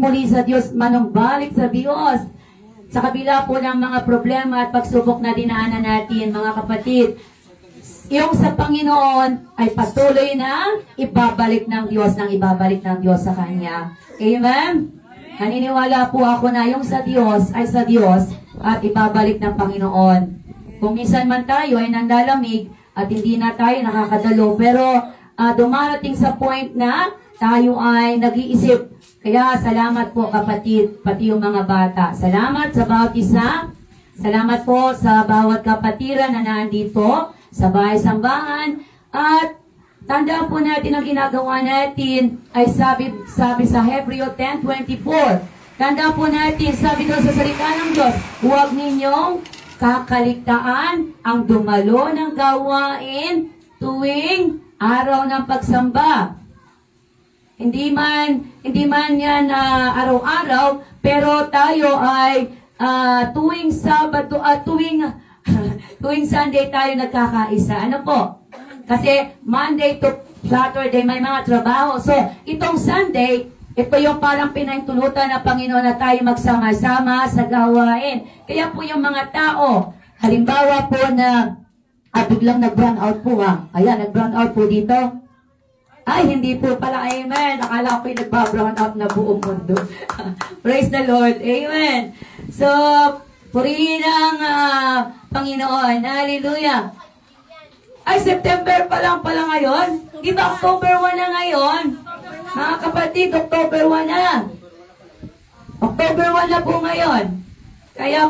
muli sa Diyos, manumbalik sa Diyos. Sa kabila po ng mga problema at pagsubok na dinaanan natin, mga kapatid, yung sa Panginoon ay patuloy na ibabalik ng Diyos sa Kanya. Amen? Naniniwala po ako na yung sa Diyos ay sa Diyos at ibabalik ng Panginoon. Kung minsan man tayo ay nanlalamig at hindi na tayo nakakadalo, pero dumarating sa point na tayo ay nag-iisip. Kaya salamat po kapatid, pati yung mga bata. Salamat sa bawat isa. Salamat po sa bawat kapatiran na nandito sa bahay-sambahan. At tandaan po natin ang ginagawa natin ay sabi sa Hebreo 10:24. Tandaan po natin, sabi doon sa salita ng Diyos, huwag ninyong kakaligtaan ang dumalo ng gawain tuwing araw ng pagsamba. Hindi man yan araw-araw, pero tayo ay tuwing Sabado at tuwing Sunday tayo nagkakaisa. Ano po? Kasi Monday to Saturday may mga trabaho. So, itong Sunday, ito yung parang pinahintulutan ng Panginoon na tayo magsama-sama sa gawain. Kaya po yung mga tao, halimbawa po na biglang nag-brown out po Ayan, nag-brown out po dito. Ay, hindi po pala. Amen. Akala ko yung nagba-brown out na buong mundo. Praise the Lord. Amen. So, purihin ang Panginoon. Hallelujah. Ay, September pa lang pala ngayon. Hindi ba October 1 na ngayon? Mga kapatid, October 1 na. October 1 na po ngayon. Kaya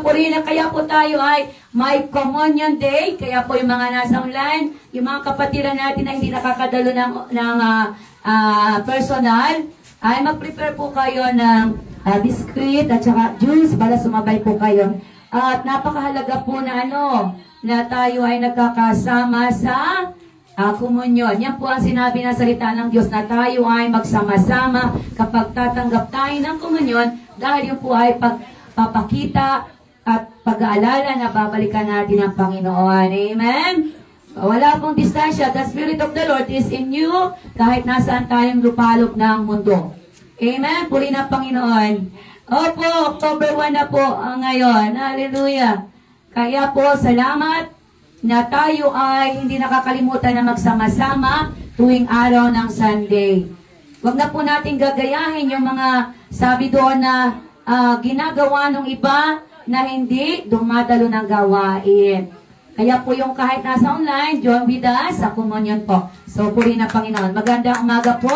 po tayo ay may Communion Day. Kaya po yung mga nasa online, yung mga kapatiran natin na hindi nakakadalo ng personal, ay mag-prepare po kayo ng biscuit at saka juice para sumabay po kayo. At napakahalaga po na na tayo ay nagkakasama sa komunyon. Yan po ang sinabi ng salita ng Diyos na tayo ay magsama-sama kapag tatanggap tayo ng komunyon dahil yun po ay pagpapakita at pag-aalala na babalikan natin ang Panginoon. Amen? Wala pong distansya. The Spirit of the Lord is in you kahit nasaan tayong lupalop ng mundo. Amen? Puri ng Panginoon. Opo, October 1 na po ngayon. Hallelujah. Kaya po, salamat na tayo ay hindi nakakalimutan na magsama-sama tuwing araw ng Sunday. Huwag na po natin gagayahin yung mga sabi doon na ginagawa ng iba na hindi dumadalo ng gawain. Kaya po yung kahit nasa online, join with us sa communion po. So, puri na Panginoon. Magandang umaga po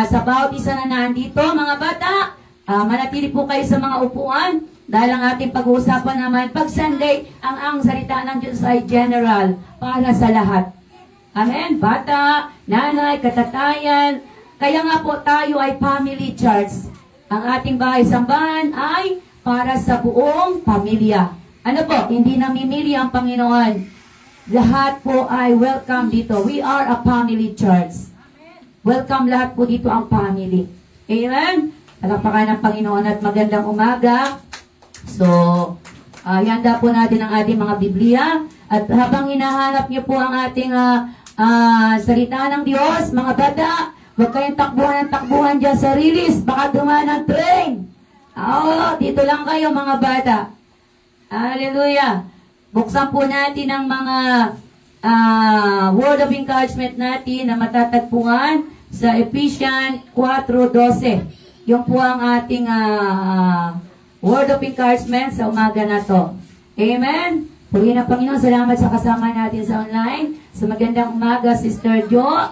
sa bawat isa na nandito, mga bata. Manatili po kayo sa mga upuan dahil ang ating pag-uusapan naman pag Sunday, ang salita ng Diyos ay general para sa lahat. Amen? Bata, nanay, katatayan. Kaya nga po tayo ay family church. Ang ating bahay-sambahan ay para sa buong pamilya. Ano po? Hindi namimili ang Panginoon. Lahat po ay welcome dito. We are a family church. Welcome lahat po dito ang family. Amen? Palakpakan ng Panginoon at magandang umaga. So, handa po natin ang ating mga Biblia. At habang hinahanap niyo po ang ating salita ng Diyos, mga bata, huwag kayong takbuhan dyan sa release. Baka dumaan ang train. Dito lang kayo mga bata. Hallelujah. Buksan po natin ang mga word of encouragement natin na matatagpuan sa Ephesians 4:12. Yung po ang ating word of encouragement sa umaga na to. Amen? Puri na Panginoon, salamat sa kasama natin sa online. Sa magandang umaga, Sister Jo.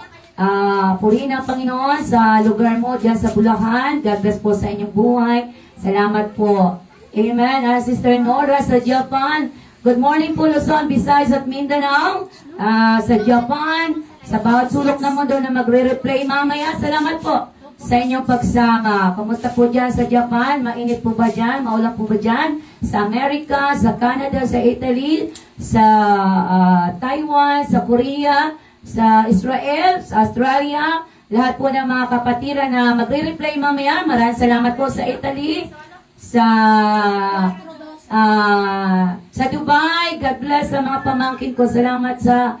Puri na Panginoon sa lugar mo dyan sa Bulacan. God bless po sa inyong buhay. Salamat po. Amen. Sister Nora sa Japan. Good morning po Luzon, Visayas at Mindanao. Sa Japan, sa bawat sulok ng mundo na magre-replay mamaya. Salamat po sa inyong pagsama. Kumusta po dyan sa Japan? Mainit po ba dyan? Maulan po ba dyan? Sa Amerika, sa Canada, sa Italy, sa Taiwan, sa Korea, sa Israel, sa Australia, lahat po ng mga kapatiran na magre-replay mamaya. Maraming salamat po sa Italy, sa Dubai. God bless sa mga pamangkin ko. Salamat sa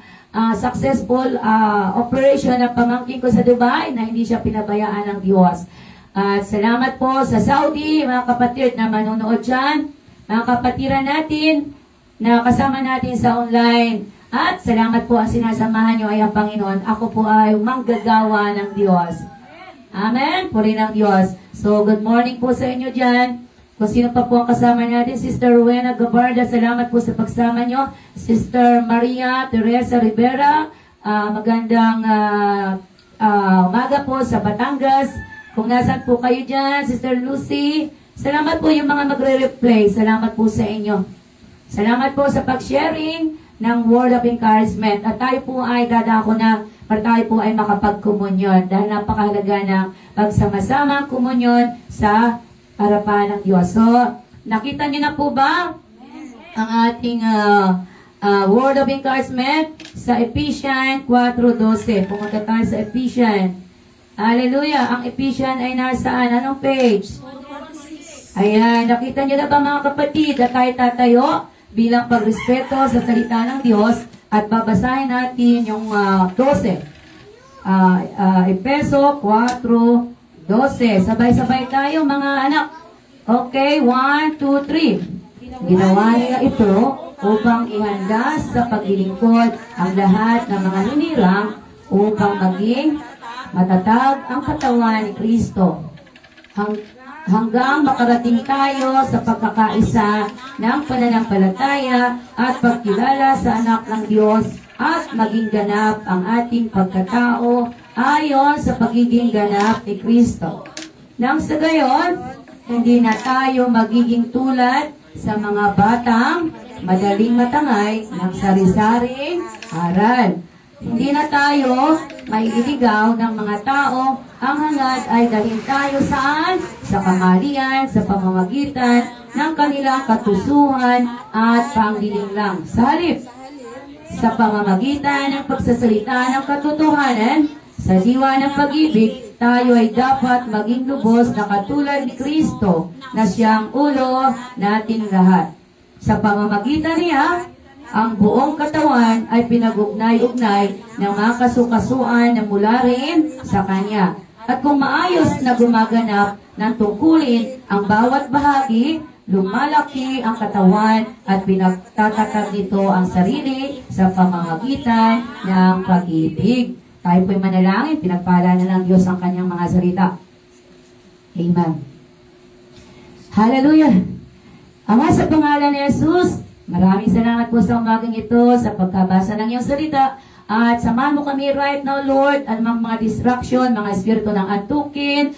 successful operation ng pamangkin ko sa Dubai na hindi siya pinabayaan ng Diyos. At salamat po sa Saudi, mga kapatid na manonood dyan, mga kapatiran natin na kasama natin sa online. At salamat po ang sinasamahan nyo ay ang Panginoon. Ako po ay manggagawa ng Diyos. Amen? Puri ng Diyos. So, good morning po sa inyo dyan. Kung sino pa po ang kasama natin, Sister Rowena Gabarda, salamat po sa pagsama nyo. Sister Maria Teresa Rivera, magandang umaga po sa Batangas. Kung nasan po kayo dyan, Sister Lucy, salamat po yung mga magre-replay. Salamat po sa inyo. Salamat po sa pag-sharing ng word of encouragement. At tayo po ay dadako na para tayo po ay makapag-komunyon. Dahil napakahalaga ng pagsama-sama komunyon sa harapan ng Diyos. So, nakita niyo na po ba ang ating word of encouragement sa Ephesians 4:12. Pumunta tayo sa Ephesians. Hallelujah! Ang Ephesians ay nasaan? Anong page? Ayan, nakita niyo na ba mga kapatid at tayo tatayo bilang pagrespeto sa salita ng Diyos at babasahin natin yung 12. Efeso 4:12. Sabay-sabay tayo mga anak. Okay, 1, 2, 3. Ginawa niya ito upang ihanda sa paglilingkod ang lahat ng mga hinirang upang maging matatag ang katawan ni Kristo. Hanggang makarating tayo sa pagkakaisa ng pananampalataya at pagkilala sa anak ng Diyos at maging ganap ang ating pagkatao ayon sa pagiging ganap ni Kristo. Nang sa gayon, hindi na tayo magiging tulad sa mga batang madaling matangay ng sari-saring aral. Hindi na tayo maiiligaw ng mga tao. Ang hangad ay dalhin tayo saan? Sa kamalian, sa pamamagitan ng kanilang katusuhan at panglilinglang. Sa halip, sa pamamagitan ng pagsasalita ng katotohanan, sa diwa ng pag-ibig, tayo ay dapat maging lubos na katulad ni Kristo na siyang ulo natin lahat. Sa pamamagitan niya, ang buong katawan ay pinag-ugnay-ugnay ng mga kasukasuan na mula rin sa Kanya. At kung maayos na gumaganap ng tungkulin ang bawat bahagi, lumalaki ang katawan at pinagtatatag nito ang sarili sa pamamagitan ng pag-ibig. Tayo po'y manalangin, pinagpala na ng Diyos ang Kanyang mga salita. Amen. Hallelujah! Ama, sa pangalan ni Jesus, maraming salamat po sa umagang ito, sa pagkabasa ng iyong salita. At samahan mo kami right now, Lord, at mga distraction, mga espiritu ng antukin,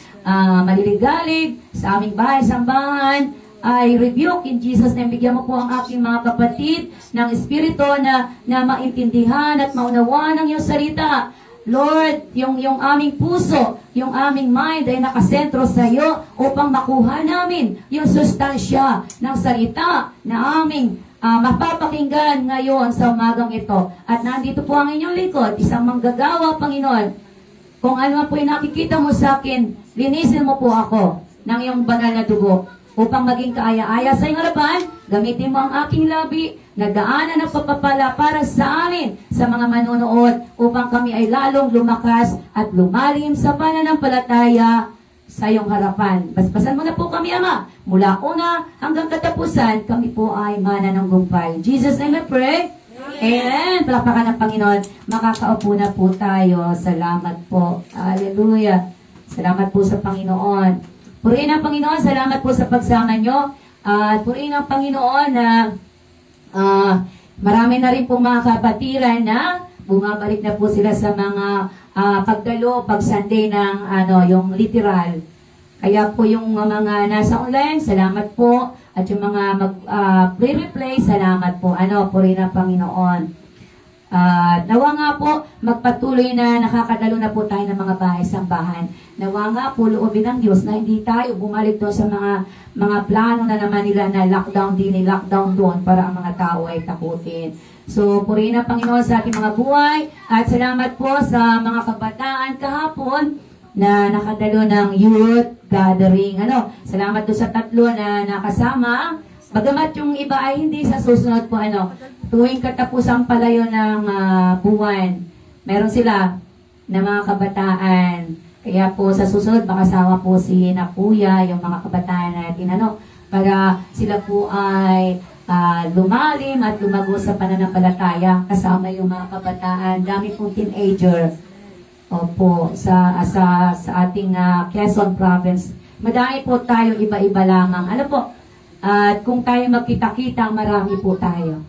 maliligalig sa aming bahay, sambahan, I rebuke in Jesus' name. Bigyan mo po ang aking mga kapatid ng espiritu na maintindihan at maunawaan ng iyong salita. Lord, yung aming puso, yung aming mind ay nakasentro sa iyo upang makuha namin yung sustansya ng salita na aming mapapakinggan ngayon sa umagang ito. At nandito po ang inyong likod, isang manggagawa, Panginoon. Kung ano po yung nakikita mo sa akin, linisin mo po ako ng iyong banal na dugo upang maging kaaya-aya sa iyong harapan. Gamitin mo ang aking labi na daanan ng pagpapala para sa amin, sa mga manonood, upang kami ay lalong lumakas at lumalim sa pananampalataya sa iyong harapan. Basbasan mo na po kami, Ama. Mula una hanggang katapusan, kami po ay mananunggumpay. In Jesus' name I pray. Amen. Palakpakan ng Panginoon. Makakaupo na po tayo. Salamat po. Hallelujah. Salamat po sa Panginoon. Purihin ang Panginoon. Salamat po sa pagsama nyo. At purihin ang Panginoon na marami na rin po mga kapatiran na bumabalik na po sila sa mga pagdalo, pag-Sunday ng yung literal. Kaya po yung mga nasa online, salamat po. At yung mga pre-replay, salamat po. Purihin ang Panginoon. Nawa nga po, magpatuloy na nakakadalo na po tayo ng mga bahay-sambahan. Nawa nga po, loobin ng Diyos na hindi tayo bumalik doon sa mga plano na naman nila na lockdown din, lockdown doon para ang mga tao ay takutin. So, purihin ang Panginoon sa ating mga buhay. At salamat po sa mga kabataan kahapon na nakadalo ng youth gathering. Salamat doon sa 3 na nakasama. Bagamat yung iba ay hindi sa susunod po, tuwing katapusang palayo ng buwan, meron sila na mga kabataan Kaya po sa susunod, makasama po si na kuya, yung mga kabataan natin, para sila po ay lumalim at lumago sa pananampalataya kasama yung mga kabataan. Dami pong teenager. Opo, sa ating Quezon Province. Madami po tayo, iba-iba lamang. Ano po? At kung tayo magkita-kita, marami po tayo.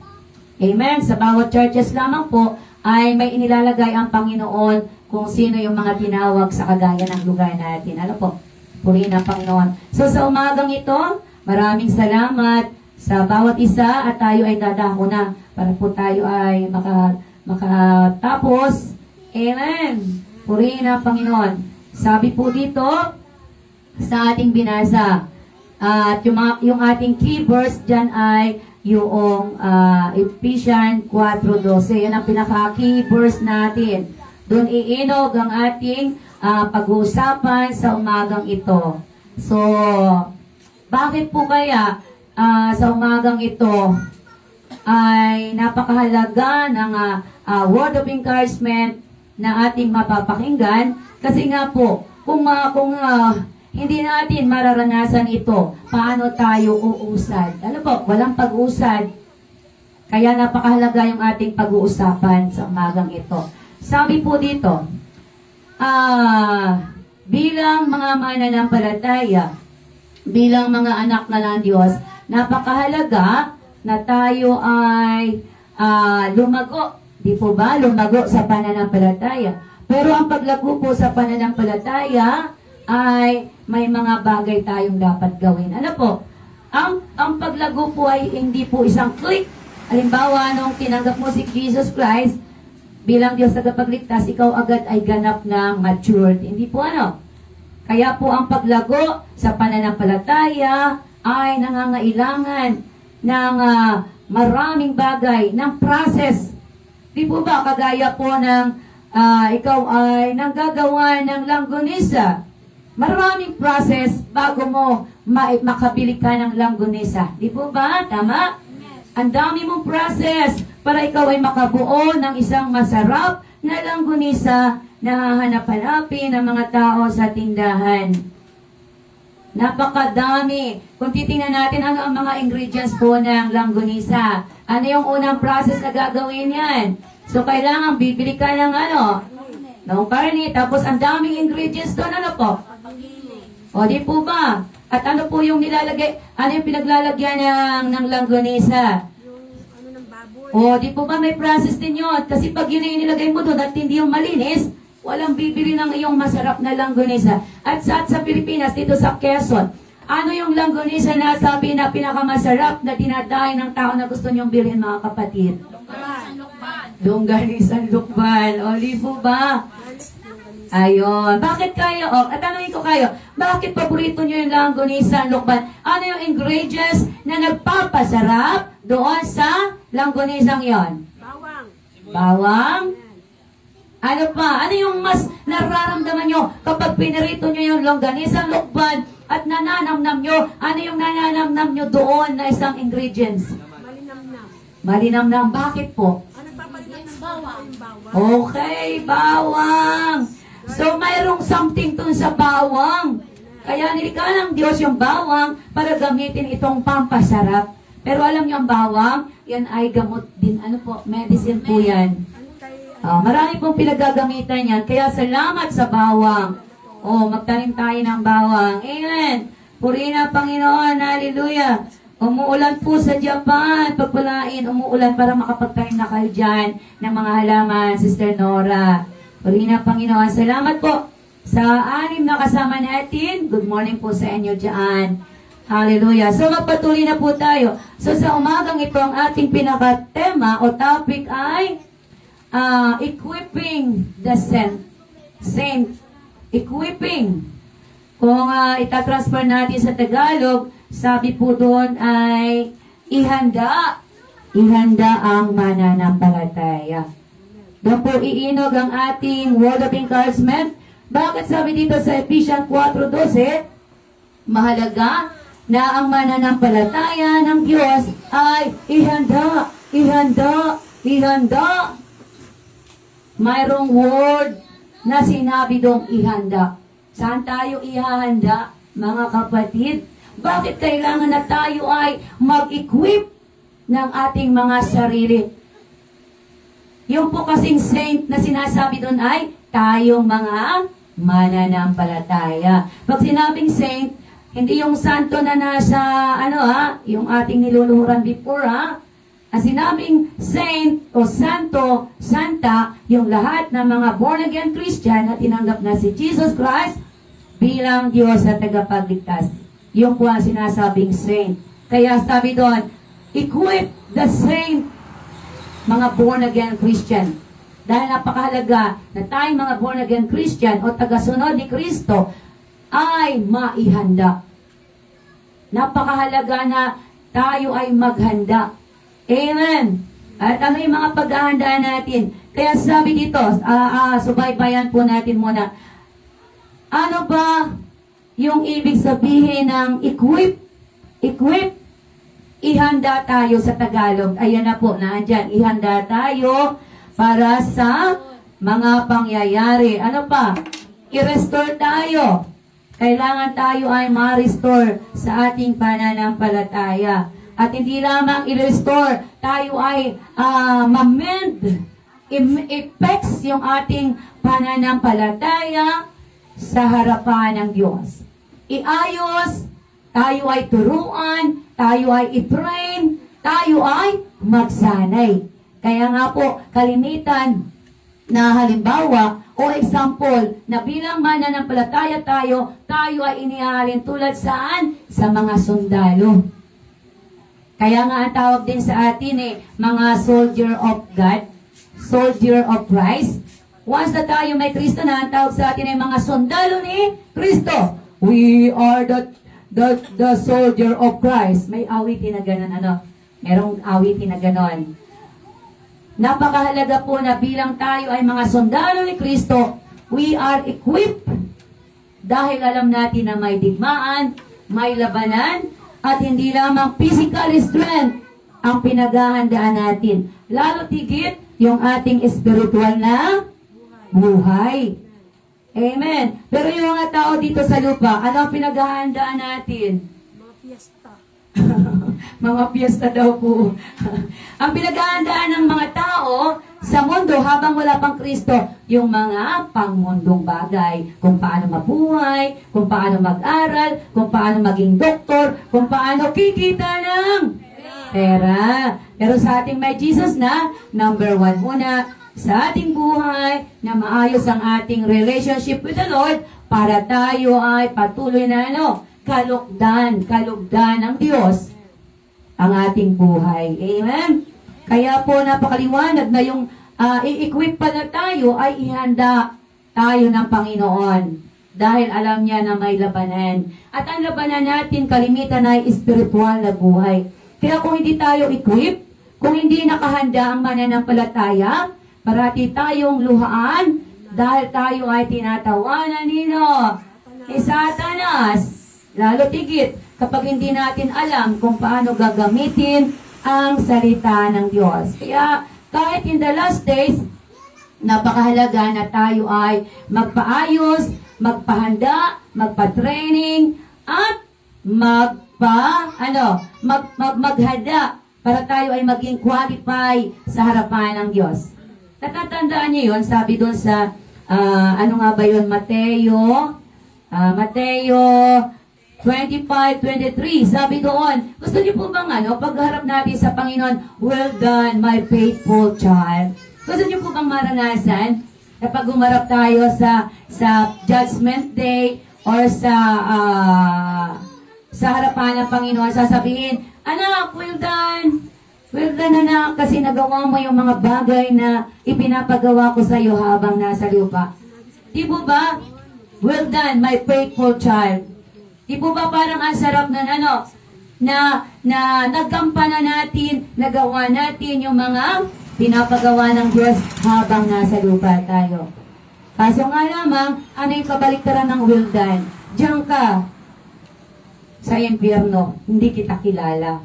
Amen. Sa bawat churches lamang po, ay may inilalagay ang Panginoon kung sino yung mga tinawag sa kagaya ng lugar natin. Ano po? Purihin ang Panginoon. So sa umagang ito, maraming salamat sa bawat isa at tayo ay dadako na para po tayo ay makatapos. Amen. Purihin ang Panginoon. Sabi po dito sa ating binasa at yung ating key verse dyan ay yung Ephesians 4:12. Yan ang pinaka-key verse natin. Doon iinog ang ating pag-uusapan sa umagang ito. So, bakit po kaya sa umagang ito ay napakahalaga ng word of encouragement na ating mapapakinggan? Kasi nga po, kung hindi natin mararanasan ito, paano tayo uusad? Ano po? Walang pag-usad. Kaya napakahalaga yung ating pag-uusapan sa umagang ito. Sabi po dito, bilang mga mananampalataya, bilang mga anak na ng Diyos, napakahalaga na tayo ay lumago. Di po ba? Lumago sa pananampalataya. Pero ang paglago po sa pananampalataya ay may mga bagay tayong dapat gawin. Ano po? Ang paglago po ay hindi po isang click. Halimbawa, nung tinanggap mo si Jesus Christ, bilang Diyos tagapagligtas, ikaw agad ay ganap na matured. Hindi po Kaya po ang paglago sa pananampalataya ay nangangailangan ng maraming bagay, ng process. Di po ba kagaya po ng ikaw ay nanggagawa ng langgonisa? Maraming process bago mo makabili ka ng langgonisa. Di po ba? Tama? Ang dami mong process para ikaw ay makabuo ng isang masarap na langgonisa na hahanap-hanapin ng mga tao sa tindahan. Napakadami. Kung titingnan natin ano ang mga ingredients po ng langgonisa, ano yung unang process na gagawin yan? So, kailangan bibili ka ng ng karne, tapos ang daming ingredients doon, po? O, di po ba? At ano po yung nilalagay, ano yung pinaglalagyan ng langgonisa? Ng baboy. O, di po ba may process din yun? Kasi pag yun yung nilagay mo doon at hindi yung malinis, walang bibili ng iyong masarap na langgonisa. At sa Pilipinas, dito sa Quezon, ano yung langgonisa na sabi na pinakamasarap na dinadahin ng tao na gusto niyong bilhin, mga kapatid? Longganisan Lukban. O, di po ba? Ayon. Bakit kayo? At tanongin ko kayo, bakit paborito nyo yung langgonisa Lukban? Ano yung ingredients na nagpapasarap doon sa langgonisang yon? Bawang. Bawang? Ano pa? Ano yung mas nararamdaman nyo kapag pinirito nyo yung longganisang Lukban at nananamnam nyo? Ano yung nananamnam nyo doon na isang ingredients? Malinamnam. Malinamnam. Bakit po? Ano papalitan ng bawang? Okay, bawang. So, mayroong something dun sa bawang. Kaya nilikha ng Diyos yung bawang para gamitin itong pampasarap. Pero alam niyo ang bawang, yan ay gamot din. Ano po? Medicine po yan. Marami pong pinagagamitan yan. Kaya salamat sa bawang. Magtanim tayo ng bawang. Amen. Purihin ang Panginoon. Hallelujah. Umuulan po sa Japan. Pagpalain, umuulan para makapagtanim na kayo dyan ng mga halaman, Sister Nora. Purihin ang Panginoon. Salamat po sa 6 na kasama natin. Good morning po sa inyo dyan. Hallelujah. So, magpatuloy na po tayo. So, sa umagang ito, ang ating pinaka-tema o topic ay equipping the saint. Equipping. Kung itatransfer natin sa Tagalog, sabi po doon ay ihanda. Ihanda ang mananampalataya. Doon po iinog ang ating word of encouragement. Bakit sabi dito sa Ephesians 4:12, mahalaga na ang mananampalataya ng Diyos ay ihanda, ihanda, ihanda. Mayroong word na sinabi doong ihanda. Saan tayo ihahanda, mga kapatid? Bakit kailangan na tayo ay mag-equip ng ating mga sarili? Yung po kasing saint na sinasabi doon ay tayong mga mananampalataya. Pag sinabing saint, hindi yung santo na nasa, yung ating niluluhuran before, Ang sinabing saint o santo, santa, yung lahat ng mga born-again Christian na tinanggap na si Jesus Christ bilang Diyos at tagapagligtas. Yung po ang sinasabing saint. Kaya sabi doon, equip the saint, mga born-again Christian. Dahil napakahalaga na tayong mga born-again Christian o tagasunod ni Kristo ay maihanda. Napakahalaga na tayo ay maghanda. Amen. At ano yung mga paghahandaan natin? Kaya sabi dito, subaybayan po natin muna. Ano ba yung ibig sabihin ng equip? Equip? Ihanda tayo sa Tagalog. Ayan na po, naandyan. Ihanda tayo para sa mga pangyayari. Ano pa? I-restore tayo. Kailangan tayo ay ma-restore sa ating pananampalataya. At hindi lamang i-restore, tayo ay ma-mend, i-fix yung ating pananampalataya sa harapan ng Diyos. Iayos, tayo ay turuan, tayo ay i-train, tayo ay magsanay. Kaya nga po, kalimitan na halimbawa o example na bilang mananampalataya tayo ay inihalin tulad saan? Sa mga sundalo. Kaya nga ang tawag din sa atin mga soldier of God, soldier of Christ. Once na tayo may Kristo na, ang tawag sa atin ay mga sundalo ni Kristo. We are the soldier of Christ. May awitin na gano'n, merong awitin na gano'n. Napakahalaga po na bilang tayo ay mga sundalo ni Kristo, we are equipped dahil alam natin na may digmaan, may labanan, at hindi lamang physical strength ang pinaghahandaan natin. Lalo tigit yung ating spiritual na buhay. Amen. Pero yung mga tao dito sa lupa, ano ang pinaghahandaan natin? Mga piyesta. Mga piyesta daw po. Ang pinaghahandaan ng mga tao sa mundo habang wala pang Kristo, yung mga pangmundong bagay. Kung paano mabuhay, kung paano mag-aral, kung paano maging doktor, kung paano kikita ng pera. Pero sa ating may Jesus na, number one muna, sa ating buhay, na maayos ang ating relationship with the Lord, para tayo ay patuloy na kalugdan ng Diyos ang ating buhay. Amen? Kaya po napakaliwanag na yung i-equip pa na tayo ay ihanda tayo ng Panginoon. Dahil alam niya na may labanan. At ang labanan natin kalimitan ay spiritual na buhay. Kaya kung hindi tayo equip, kung hindi nakahanda ang mananampalataya, parati tayong luhaan dahil tayo ay tinatawanan ni Satanas. Lalo tigit kapag hindi natin alam kung paano gagamitin ang salita ng Diyos. Kaya kahit in the last days, napakahalaga na tayo ay magpaayos, magpahanda, magpa-training, at maghanda para tayo ay maging qualify sa harapan ng Diyos. Natatandaan niyo yun, sabi doon sa, Mateo 25:23, sabi doon, gusto niyo po bang pagharap natin sa Panginoon, well done, my faithful child. Gusto niyo po bang maranasan kapag umarap tayo sa Judgment Day or sa harapan ng Panginoon, sasabihin, anak, well done. Well done, anak, kasi nagawa mo yung mga bagay na ipinapagawa ko sa iyo habang nasa lupa. Di po ba? Well done, my faithful child. Di po ba parang ang sarap na nagkampana natin, nagawa natin yung mga pinapagawa ng Diyos habang nasa lupa tayo. Kaso nga lamang, ano yung kabaliktaran ng will done? Diyan ka sa impyerno, hindi kita kilala.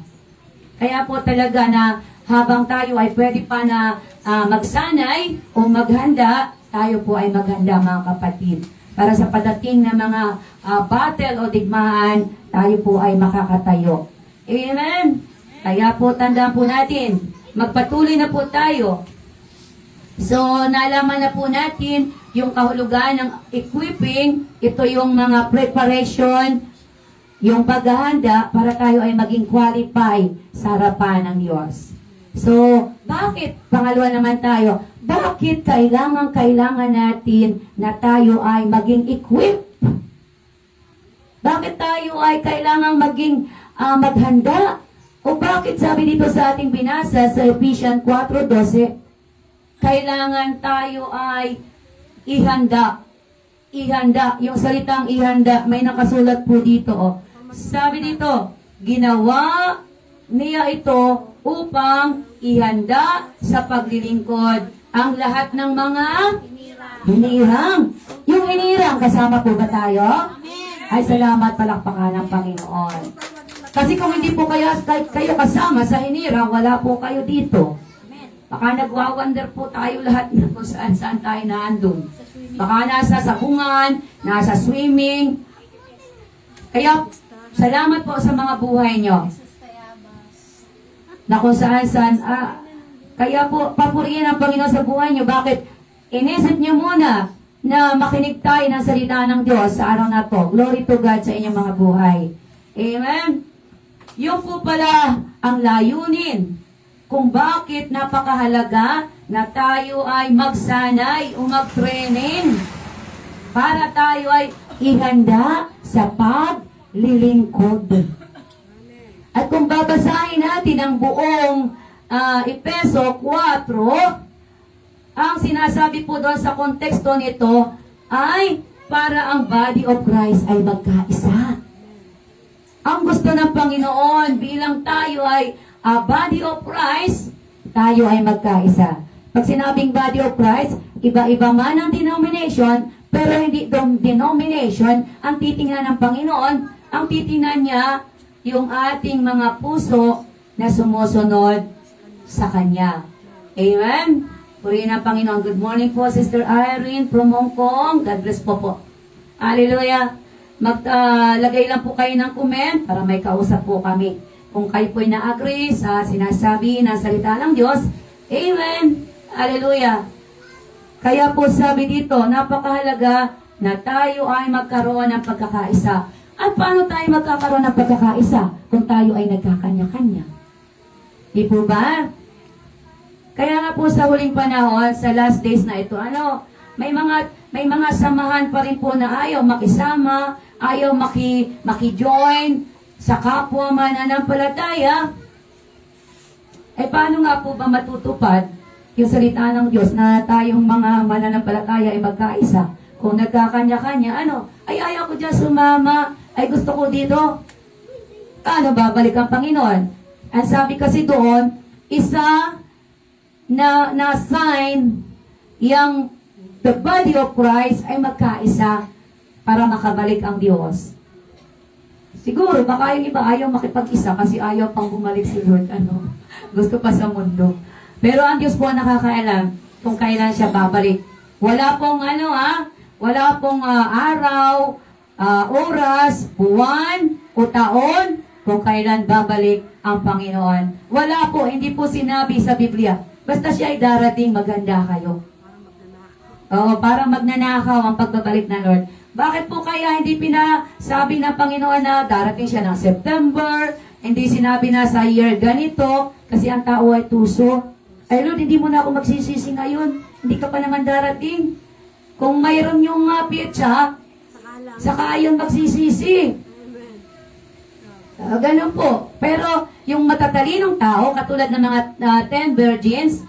Kaya po talaga na habang tayo ay pwede pa na magsanay o maghanda, tayo po ay maghanda mga kapatid. para sa padating na mga battle o digmaan, tayo po ay makakatayo. Amen? Kaya po, tandaan po natin, magpatuloy na po tayo. So, nalaman na po natin yung kahulugan ng equipping, ito yung mga preparation, yung paghahanda para tayo ay maging qualified sa harapan ng Diyos. So, bakit? Pangalawa naman tayo, bakit kailangan natin na tayo ay maging equipped? Bakit tayo ay kailangan maging maghanda? O bakit sabi dito sa ating binasa sa Ephesians 4:12, kailangan tayo ay ihanda. Ihanda. Yung salitang ihanda, may nakasulat po dito. Oh. Sabi dito, ginawa niya ito upang ihanda sa paglilingkod ang lahat ng mga hinirang. Yung hinirang, kasama po ba tayo? Ay, salamat, palakpakan ng Panginoon. Kasi kung hindi po kayo kasama sa hinirang, wala po kayo dito. Baka nagwa-wonder po tayo lahat na kung saan tayo naandun. Baka nasa sabungan, nasa swimming. Kaya, salamat po sa mga buhay nyo. Na kung saan. Kaya po, papurihin ang Panginoon sa buhay nyo. Bakit? Inisip nyo muna na makinig tayo ng salita ng Diyos sa araw na to. Glory to God sa inyong mga buhay. Amen? Yung po pala ang layunin kung bakit napakahalaga na tayo ay magsanay o mag-training para tayo ay ihanda sa paglilingkod. At kung babasahin natin ang buong Efeso 4, ang sinasabi po doon sa konteksto nito ay para ang body of Christ ay magkaisa. Ang gusto ng Panginoon bilang tayo ay body of Christ, tayo ay magkaisa. Pag sinabing body of Christ, iba-iba man ang denomination, pero hindi denomination ang titingnan ng Panginoon. Ang titingnan niya yung ating mga puso na sumusunod sa Kanya. Amen? Purihin ang Panginoon. Good morning po, Sister Irene from Hong Kong. God bless po. Hallelujah. Maglagay lang po kayo ng comment para may kausap po kami. Kung kayo po'y na-agree sa sinasabi ng salita ng Diyos, amen. Hallelujah. Kaya po sabi dito, napakahalaga na tayo ay magkaroon ng pagkakaisa. At paano tayo magkakaroon ng pagkakaisa kung tayo ay nagkakanya-kanya? Di po ba? Kaya nga po sa huling panahon, sa last days na ito, may mga samahan pa rin po na ayaw makisama, ayaw maki-join sa kapwa mananampalataya. Paano nga po ba matutupad yung salita ng Diyos na tayong mga mananampalataya ay magkaisa? Kung nagkakanya-kanya, ay ayaw ko dyan sumama, ay gusto ko dito. Paano babalik ang Panginoon? Ang sabi kasi doon, isa na sign yung the body of Christ ay magkaisa para makabalik ang Diyos. Siguro, baka yung iba ayaw makipag-isa kasi ayaw pang bumalik si Lord. Gusto pa sa mundo. Pero ang Diyos po nakakaalam kung kailan siya babalik. Wala pong wala pong araw, oras, buwan, o taon kung kailan babalik ang Panginoon. Wala po, hindi po sinabi sa Biblia. Basta siya ay darating, maganda kayo. Oo, para magnanakaw ang pagbabalik ng Lord. Bakit po kaya hindi pinasabi ng Panginoon na darating siya ng September, hindi sinabi na sa year ganito, kasi ang tao ay tuso. Ay Lord, hindi mo na ako magsisisi ngayon. Hindi ka pa naman darating. Kung mayroon yung pitsa, saka yun magsisisi. Ganun po. Pero yung matatalinong tao, katulad ng mga 10 virgins,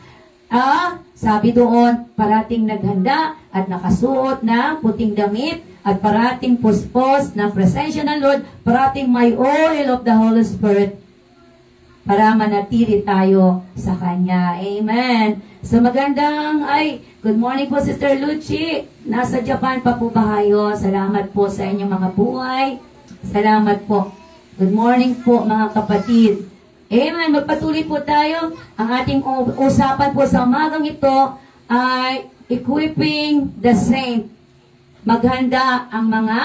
sabi doon, parating naghanda at nakasuot ng puting damit at parating puspos ng presensya ng Lord, parating may oil of the Holy Spirit para manatili tayo sa Kanya. Amen. So good morning po Sister Luchi. Nasa Japan pa po ba kayo? Salamat po sa inyong mga buhay. Salamat po. Good morning po mga kapatid. Amen. Magpatuloy po tayo. Ang ating usapan po sa umagang ito ay equipping the saint. maghanda ang mga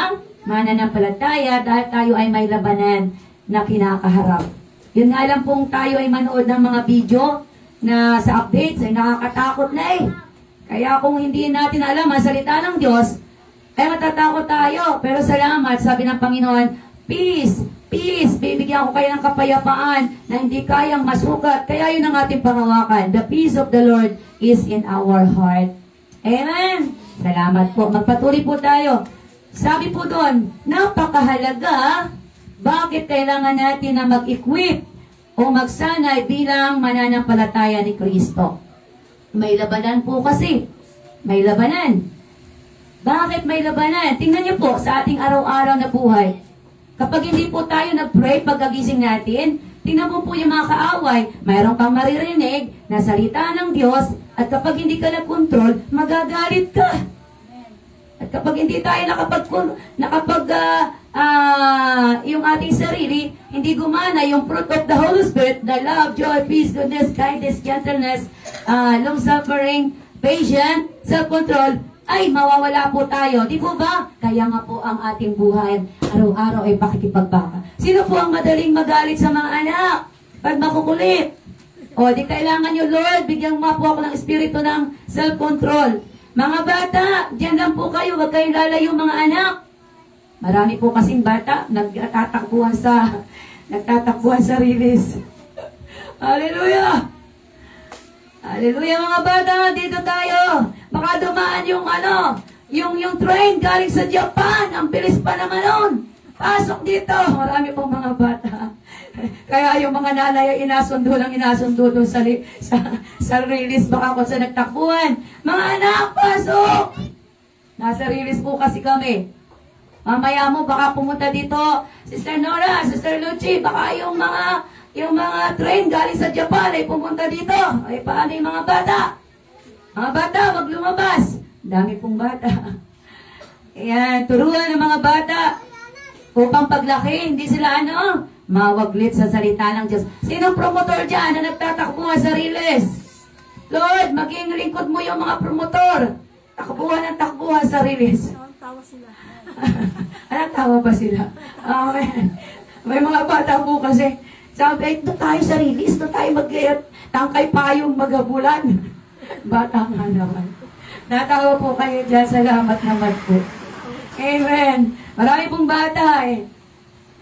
mananampalataya dahil tayo ay may labanan na kinakaharap. Yun nga lang pong tayo ay manood ng mga video na sa updates ay nakakatakot na eh. Kaya kung hindi natin alam ang salita ng Diyos, ay matatakot tayo. Pero salamat, sabi ng Panginoon, peace, peace, bibigyan ko kayo ng kapayapaan na hindi kayang masukat. Kaya yun ang ating pangawakan. The peace of the Lord is in our heart. Amen. Salamat po. Magpatuloy po tayo. Sabi po doon, napakahalaga, bakit kailangan natin na mag-equip o magsanay bilang mananampalataya ni Kristo? May labanan po kasi. May labanan. Bakit may labanan? Tingnan niyo po sa ating araw-araw na buhay. Kapag hindi po tayo nag-pray pagkagising natin, tingnan mo po yung mga kaaway, mayroon kang maririnig na salita ng Diyos, at kapag hindi ka nag-control, magagalit ka. At kapag hindi tayo yung ating sarili, hindi gumana yung fruit of the Holy Spirit, the love, joy, peace, goodness, kindness, gentleness, long-suffering, patience, self-control, ay mawawala po tayo. Di po ba? Kaya nga po ang ating buhay, araw-araw ay pakikipagbaka. Sino po ang madaling magalit sa mga anak? Pag makukulit. O, di kailangan nyo, Lord, bigyan mo po ako ng espiritu ng self-control. Mga bata, diyan lang po kayo, wag kayong lalayo mga anak. Marami po kasing bata, nagtatakbuhan sa release. Hallelujah! Hallelujah mga bata, dito tayo. Baka dumaan yung train galing sa Japan. Ang bilis pa naman nun. Pasok dito. Marami pong mga bata. Kaya yung mga nanay ay inasundo doon sa release baka kung sa nagtakbuhan. Mga anak, pasok! Nasa release po kasi kami. Mamaya mo baka pumunta dito, Sister Nora, Sister Lucy, baka yung mga train galing sa Japan ay pumunta dito. Ay paano yung mga bata? Mga bata, wag lumabas. Dami pong bata. Ayan, turuan ng mga bata. Upang paglaki, hindi sila mawaglit sa salita ng Diyos. Sinong promotor dyan na nagtatakbuhan sa riles? Lord, maging lingkod mo yung mga promotor. Takbuhan sa riles. Tawa sila. Tawa pa sila? Amen. May mga bata po kasi, sabi, ito tayo sa riles, ito tayo tangkay payong magabulan. Bata nga naman. Natawa po kayo dyan. Salamat naman po. Amen. Marami pong bata eh.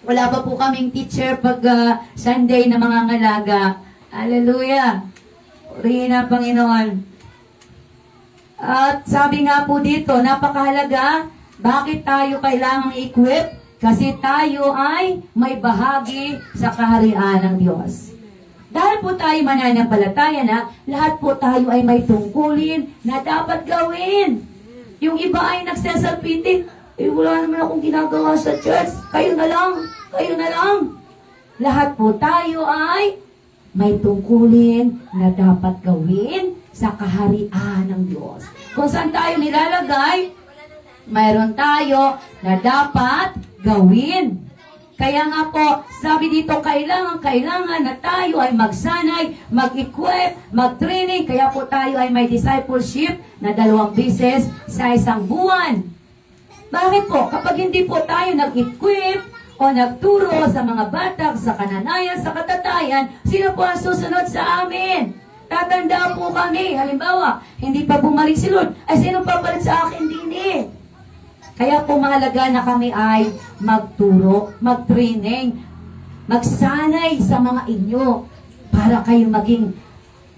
Wala pa po kaming teacher pag Sunday na mga ngalaga. Hallelujah. Purihin ang Panginoon. At sabi nga po dito, napakahalaga, bakit tayo kailangang equip? Kasi tayo ay may bahagi sa kaharian ng Diyos. Dahil po tayo mananampalataya na, lahat po tayo ay may tungkulin na dapat gawin. Yung iba ay nagsasalpitin, wala naman akong ginagawa sa church. Kayo na lang. Lahat po tayo ay may tungkulin na dapat gawin sa kaharian ng Diyos. Kung saan tayo nilalagay, mayroon tayo na dapat gawin. Kaya nga po, sabi dito, kailangan na tayo ay magsanay, mag-equip, mag-training. Kaya po tayo ay may discipleship na 2 beses sa isang buwan. Bakit po? Kapag hindi po tayo nag-equip o nagturo sa mga bata, sa kananayan, sa katatayan, sino po ang susunod sa amin? Tatanda po kami. Halimbawa, hindi pa bumalik si Lord. Ay, sino papalit sa akin din eh? Kaya po mahalaga na kami ay magturo, mag-training, magsanay sa mga inyo para kayo maging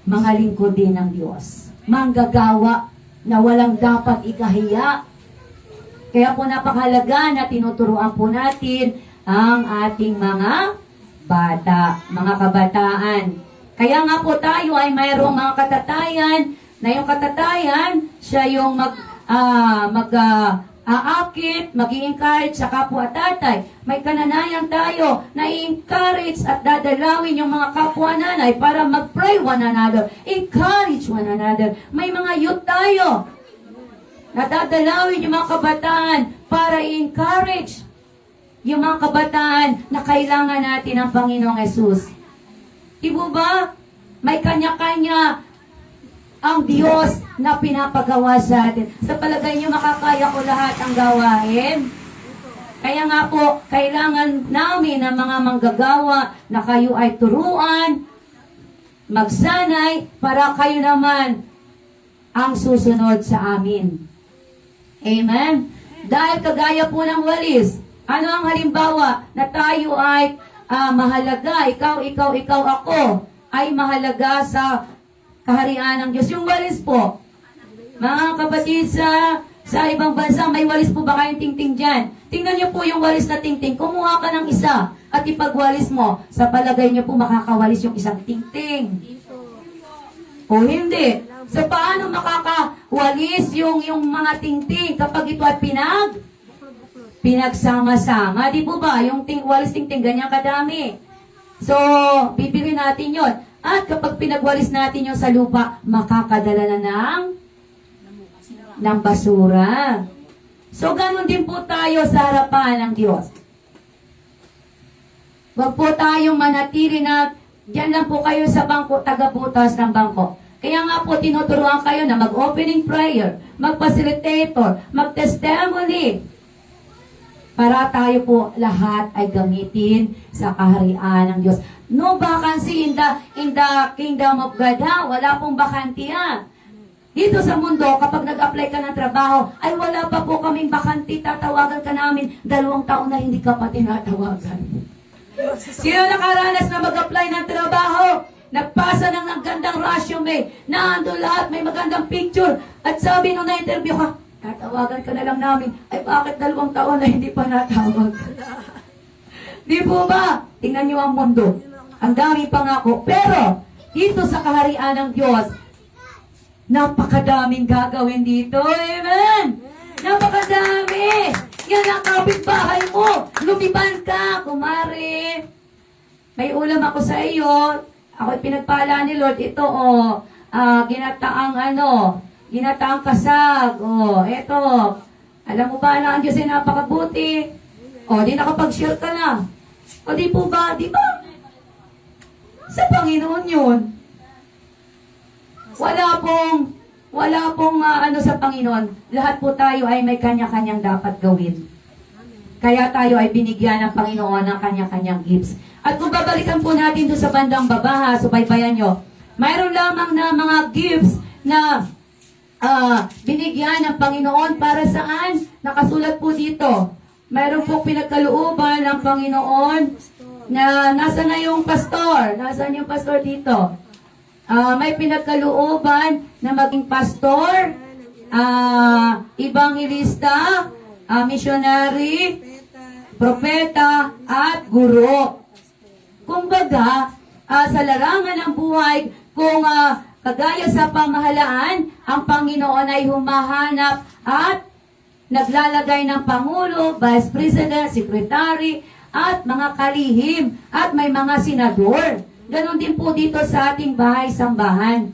mga lingkod din ng Diyos. Manggagawa na walang dapat ikahiya. Kaya po napakahalaga na tinuturuan po natin ang ating mga bata, mga kabataan. Kaya nga po tayo ay mayroong mga katatayan, na yung katatayan, siya yung aakit, mag-i-encourage sa kapwa tatay. May kananayan tayo na i-encourage at dadalawin yung mga kapwa nanay para mag-pray one another, encourage one another. May mga youth tayo na dadalawin yung mga kabataan para i-encourage yung mga kabataan na kailangan natin ng Panginoong Yesus. Ibo ba? May kanya-kanya ang Diyos na pinapagawa sa atin. Sa palagay niyo, makakaya ko lahat ang gawain? Kaya nga po, kailangan namin ng mga manggagawa na kayo ay turuan, magsanay, para kayo naman ang susunod sa amin. Amen? Dahil kagaya po ng walis, ano ang halimbawa na tayo ay mahalaga, ikaw, ako, ay mahalaga sa kaharian ng Diyos. Yung walis po, mga kapatid sa ibang bansa, may walis po ba kayong tingting dyan? Tingnan niyo po yung walis na tingting. Kumuha ka ng isa at ipagwalis mo. Sa palagay niyo po makakawalis yung isang tingting. O hindi. So paano makakawalis yung mga tingting kapag ito ay pinagsama-sama? Di po ba? Yung walis tingting, ganyan kadami. So, bibili natin yon. At kapag pinagwalis natin yung sa lupa, makakadala na ng basura. So, ganun din po tayo sa harapan ng Diyos. Huwag po tayong manatili na diyan lang po kayo sa bangko, taga-butas ng bangko. Kaya nga po, tinuturuan kayo na mag-opening prayer, mag-facilitator, mag-testimony, para tayo po lahat ay gamitin sa kaharian ng Diyos. No vacancy in the kingdom of God, ha? Wala pong bakanti, ha? Dito sa mundo, kapag nag-apply ka ng trabaho, ay wala pa po kaming bakanti, tatawagan ka namin, 2 taon na hindi ka pa tinatawagan. Sino nakaranas na mag-apply ng trabaho? Nagpasa ng gandang resume, naando lahat, may magandang picture, at sabi nung na-interview ka, tatawagan ka na lang namin, ay bakit 2 taon na hindi pa natawag? Di po ba? Tingnan niyo ang mundo. Ang dami pangako. Pero, dito sa kaharian ng Diyos, napakadaming gagawin dito. Amen! Napakadami! Yan ang kapitbahay mo. Lumiban ka, kumari. May ulam ako sa iyo. Ako'y pinagpala ni Lord. Ito, ginataang kasag. Ito. Alam mo ba na ang Diyos ay napakabuti? Di nakapag-share ka na. Di po ba? Di ba? Sa Panginoon yun. Wala pong sa Panginoon. Lahat po tayo ay may kanya-kanyang dapat gawin. Kaya tayo ay binigyan ng Panginoon ng kanya-kanyang gifts. At kung babalikan po natin doon sa bandang baba, subaybayan nyo, mayroon lamang na mga gifts na binigyan ng Panginoon para saan? Nakasulat po dito. Mayroon po pinagkalooban ng Panginoon na nasa na yung pastor? Nasaan yung pastor dito? May pinagkalooban na maging pastor, evangelista, missionary, propeta, at guro. Kumbaga, sa larangan ng buhay, kung kagaya sa pamahalaan, ang Panginoon ay humahanap at naglalagay ng Pangulo, Vice President, Secretary, at mga kalihim, at may mga senador. Ganon din po dito sa ating bahay-sambahan.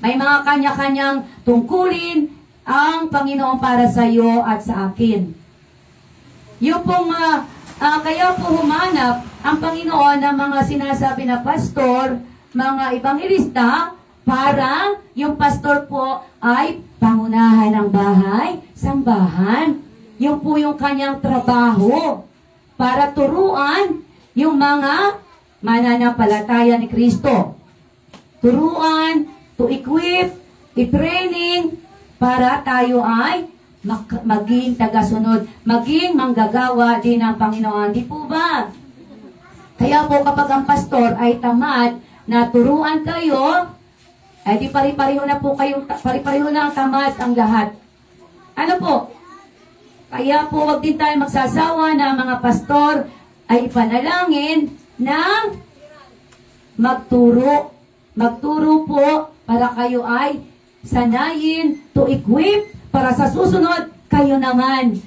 May mga kanya-kanyang tungkulin ang Panginoon para sa iyo at sa akin. Yung pong, kaya po humanap ang Panginoon ng mga sinasabi na pastor, mga evangelista, para yung pastor po ay pangunahan ng bahay-sambahan. Yung po yung kanyang trabaho para turuan yung mga mananampalataya ni Kristo. Turuan, to equip, i-training, para tayo ay maging tagasunod, maging manggagawa din ng Panginoon. Di po ba? Kaya po kapag ang pastor ay tamad na turuan kayo, ay di pari-pariho na po kayong, pari-pariho na ang tamad ang lahat. Ano po? Kaya po wag din tayo magsasawa na mga pastor ay ipanalangin na magturo. Magturo po para kayo ay sanayin to equip para sa susunod kayo naman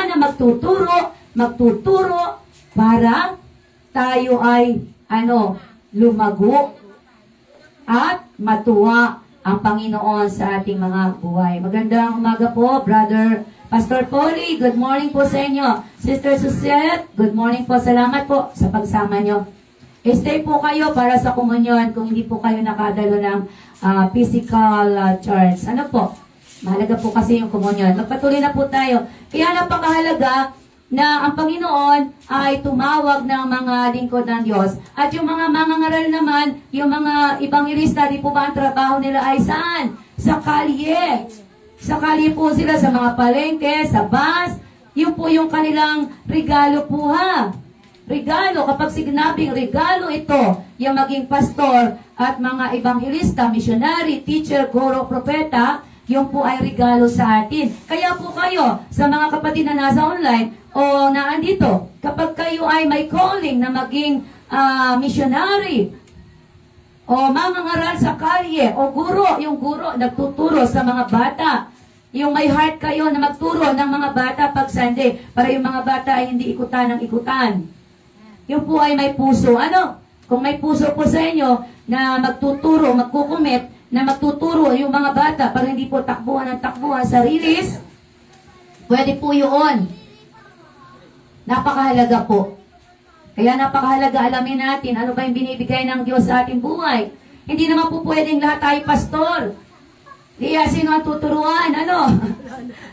na magtuturo para tayo ay lumago at matuwa ang Panginoon sa ating mga buhay. Magandang umaga po, Brother Pastor Polly. Good morning po sa inyo. Sister Suzette, good morning po. Salamat po sa pagsama nyo. Stay po kayo para sa komunyon kung hindi po kayo nakadalo ng physical church. Ano po? Mahalaga po kasi yung komunyon. Magpatuloy na po tayo. Kaya napakahalaga na ang Panginoon ay tumawag ng mga lingkod ng Diyos. At yung mga mangangaral naman, yung mga ibanghilista, di po ba ang trabaho nila ay saan? Sa kalye. Sa kalye po sila, sa mga palengke, sa bus. Yun po yung kanilang regalo po ha. Regalo, kapag sinabing regalo ito, yung maging pastor at mga ebanghilista, missionary, teacher, guro, propeta, yung po ay regalo sa atin. Kaya po kayo, sa mga kapatid na nasa online o naandito, kapag kayo ay may calling na maging missionary, o mangangaral sa kalye, o guro, yung guro nagtuturo sa mga bata, yung may heart kayo na magturo ng mga bata pag Sunday, para yung mga bata ay hindi ikutan ng ikutan. Yung po ay may puso. Ano? Kung may puso po sa inyo na magtuturo, magkukumit, na magtuturo yung mga bata para hindi po takbuhan ng takbuhan sa release, pwede po yun. Napakahalaga po. Kaya napakahalaga alamin natin ano ba yung binibigay ng Diyos sa ating buhay. Hindi naman po pwedeng lahat tayo pastor. Kaya sino ang tuturuan? Ano?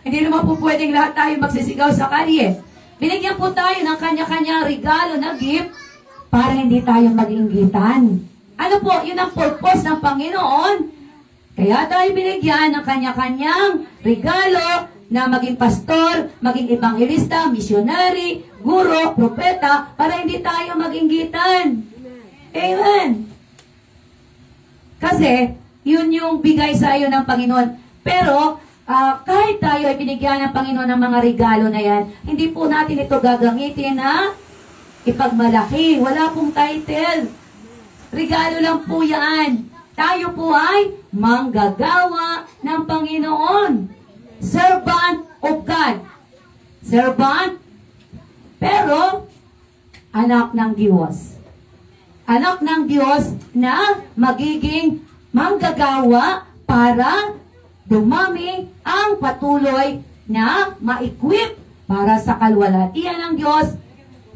Hindi naman po pwedeng lahat tayo magsisigaw sa kalye. Binigyan po tayo ng kanya-kanyang regalo na gift para hindi tayo mag-inggitan. Ano po? Yun ang purpose ng Panginoon. Kaya tayo binigyan ng kanya-kanyang regalo na maging pastor, maging ebanghilista, missionary, guro, propeta, para hindi tayo mag-inggitan. Amen. Kasi, yun yung bigay sa iyo ng Panginoon. Pero, kahit tayo ay binigyan ng Panginoon ng mga regalo na yan, hindi po natin ito gagamitin na ipagmalaki. Wala pong title. Regalo lang po yan. Tayo po ay manggagawa ng Panginoon. Servant of God. Servant, pero anak ng Diyos. Anak ng Diyos na magiging manggagawa para dumami ang patuloy na ma-equip para sa kalwalhatian ng Diyos,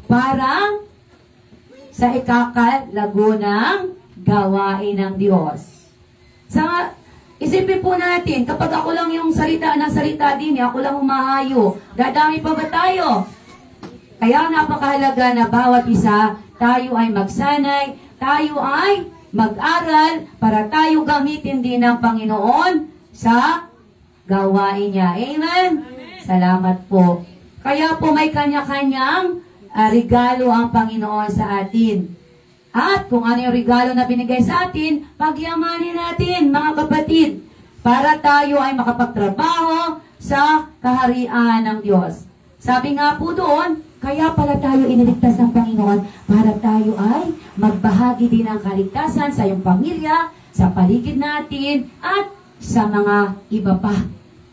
para sa ikakalago ng gawain ng Diyos. Isipin po natin, kapag ako lang yung salita ng salita din, ako lang humahayo, dadami pa ba tayo? Kaya napakahalaga na bawat isa, tayo ay magsanay, tayo ay mag-aral, para tayo gamitin din ng Panginoon sa gawain niya. Amen? Salamat po. Kaya po may kanya-kanyang regalo ang Panginoon sa atin. At kung ano yung regalo na binigay sa atin, pagyamanin natin, mga kapatid, para tayo ay makapagtrabaho sa kaharian ng Diyos. Sabi nga po doon, kaya pala tayo iniligtas ng Panginoon para tayo ay magbahagi din ng kaligtasan sa iyong pamilya, sa paligid natin, at sa mga iba pa,